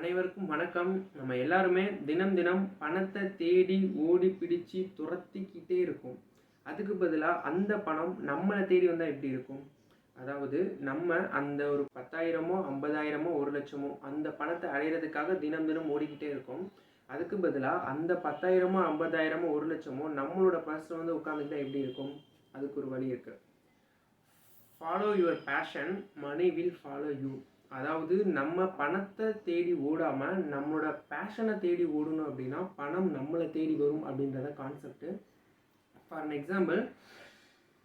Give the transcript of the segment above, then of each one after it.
அனைவருக்கும் வணக்கம். நம்ம எல்லாருமே தினம் தினம் பணத்தை தேடி ஓடி பிடிச்சு துரத்திக்கிட்டே இருக்கோம். அதுக்கு பதிலாக அந்த பணம் நம்மளை தேடி வந்தால் எப்படி இருக்கும்? அதாவது நம்ம அந்த ஒரு 10,000மோ 50,000மோ 1,00,000மோ அந்த பணத்தை அடையிறதுக்காக தினம் தினம் ஓடிக்கிட்டே இருக்கோம். அதுக்கு பதிலாக அந்த 10,000மோ 50,000மோ 1,00,000மோ நம்மளோட பர்ஸில் வந்து உட்காந்துக்கிட்டா எப்படி இருக்கும்? அதுக்கு ஒரு வழி இருக்குது. Follow your passion, money will follow you. அதாவது நம்ம பணத்தை தேடி ஓடாமல் நம்மளோட பேஷனை தேடி ஓடணும் அப்படின்னா பணம் நம்மளை தேடி வரும் அப்படின்றத concept. For an example,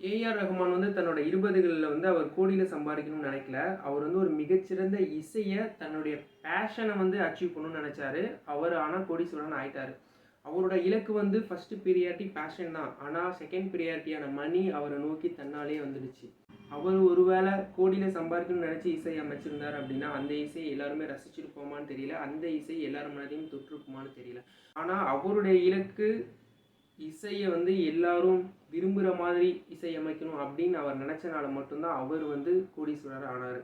AR Rahman வந்து தன்னோட 20களில் வந்து அவர் கோடியில் சம்பாதிக்கணும்னு நினைக்கல. அவர் வந்து ஒரு மிகச்சிறந்த இசையை தன்னுடைய பேஷனை வந்து அச்சீவ் பண்ணணும்னு நினச்சாரு. அவர் ஆனால் கோடீஸ்வரன் ஆயிட்டார். அவரோட இலக்கு வந்து ஃபஸ்ட்டு ப்ரியாரிட்டி பேஷன் தான். ஆனால் செகண்ட் ப்ரியாரிட்டியான மணி அவரை நோக்கி தன்னாலே வந்துடுச்சு. அவர் ஒருவேளை கோடியில் சம்பாதிக்கணும்னு நினச்சி இசை அமைச்சிருந்தார் அப்படின்னா அந்த இசையை எல்லாருமே ரசிச்சிருப்போமான்னு தெரியல, அந்த இசை எல்லாரும் மனதையும் தொற்றுக்குமான்னு தெரியல. ஆனால் அவருடைய இலக்கு இசையை வந்து எல்லாரும் விரும்புகிற மாதிரி இசை அமைக்கணும் அப்படின்னு அவர் நினச்சனால மட்டும்தான் அவர் வந்து கோடீஸ்வரர் ஆனார்.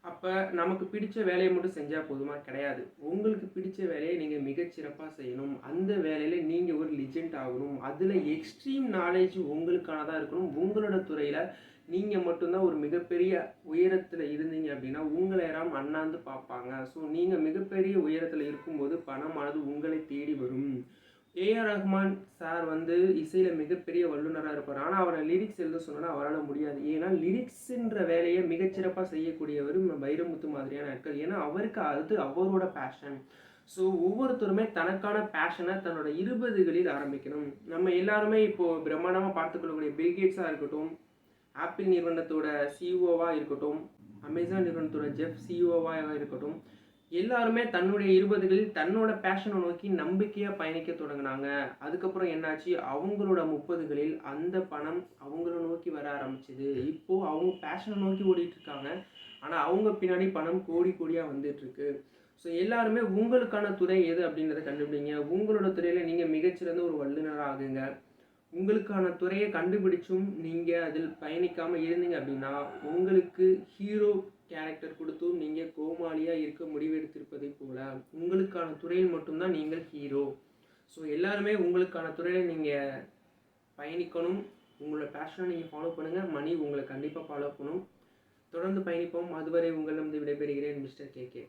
அப்போ நமக்கு பிடிச்ச வேலையை மட்டும் செஞ்சால் போதுமா? கிடையாது. உங்களுக்கு பிடிச்ச வேலையை நீங்கள் மிகச்சிறப்பாக செய்யணும். அந்த வேலையில் நீங்கள் ஒரு லிஜெண்ட் ஆகணும். அதில் எக்ஸ்ட்ரீம் நாலேஜ் உங்களுக்கானதாக இருக்கணும். உங்களோட துறையில் நீங்கள் மட்டும்தான் ஒரு மிகப்பெரிய உயரத்தில் இருந்தீங்க அப்படின்னா உங்களை யாரும் அண்ணாந்து பார்ப்பாங்க. ஸோ நீங்கள் மிகப்பெரிய உயரத்தில் இருக்கும்போது பணமானது உங்களை தேடி வரும். ஏஆர் ரஹ்மான் சார் வந்து இசையில் மிகப்பெரிய வல்லுநராக இருப்பார். ஆனால் அவரை லிரிக்ஸ் எழுத சொன்னால் அவரால் முடியாது. ஏன்னா லிரிக்ஸுன்ற வேலையை மிகச்சிறப்பாக செய்யக்கூடியவர் வைரமுத்து மாதிரியான ஆட்கள். ஏன்னா அவருக்கு அது அவரோட பேஷன். ஸோ ஒவ்வொருத்தருமே தனக்கான பேஷனை தன்னோட 20களில் ஆரம்பிக்கணும். நம்ம எல்லாருமே இப்போது பிரம்மாண்டமாக பார்த்துக்கொள்ளக்கூடிய பில்கேட்ஸாக இருக்கட்டும், ஆப்பிள் நிறுவனத்தோட சிஇஓவாக இருக்கட்டும், அமேசான் நிறுவனத்தோட ஜெஃப் சிஇஓவாக இருக்கட்டும், எல்லாருமே தன்னுடைய 20களில் தன்னோட பேஷனை நோக்கி நம்பிக்கையாக பயணிக்க தொடங்கினாங்க. அதுக்கப்புறம் என்னாச்சு? அவங்களோட 30களில் அந்த பணம் அவங்கள நோக்கி வர ஆரம்பிச்சிது. இப்போது அவங்க பேஷனை நோக்கி ஓடிட்டுருக்காங்க. ஆனால் அவங்க பின்னாடி பணம் கோடி கோடியாக வந்துட்டுருக்கு. ஸோ எல்லாருமே உங்களுக்கான துறை எது அப்படின்றத கண்டுபிடிங்க. உங்களோட துறையில் நீங்கள் மிகச்சிறந்த ஒரு வல்லுநராக ஆகுங்க. உங்களுக்கான துறையை கண்டுபிடிச்சும் நீங்கள் அதில் பயணிக்காமல் இருந்தீங்க அப்படின்னா உங்களுக்கு ஹீரோ கேரக்டர் கொடுத்தும் நீங்கள் கோமாளியாக இருக்க முடிவெடுத்திருப்பதை போல உங்களுக்கான துறையில் மட்டும்தான் நீங்கள் ஹீரோ. ஸோ எல்லாருமே உங்களுக்கான துறையில் நீங்கள் பயணிக்கணும். உங்களோட பேஷனை நீங்கள் ஃபாலோ பண்ணுங்கள். மணி உங்களை கண்டிப்பாக ஃபாலோ பண்ணணும். தொடர்ந்து பயணிப்போம். அதுவரை உங்களிடம் விடைபெறுகிறேன், மிஸ்டர் கேகே.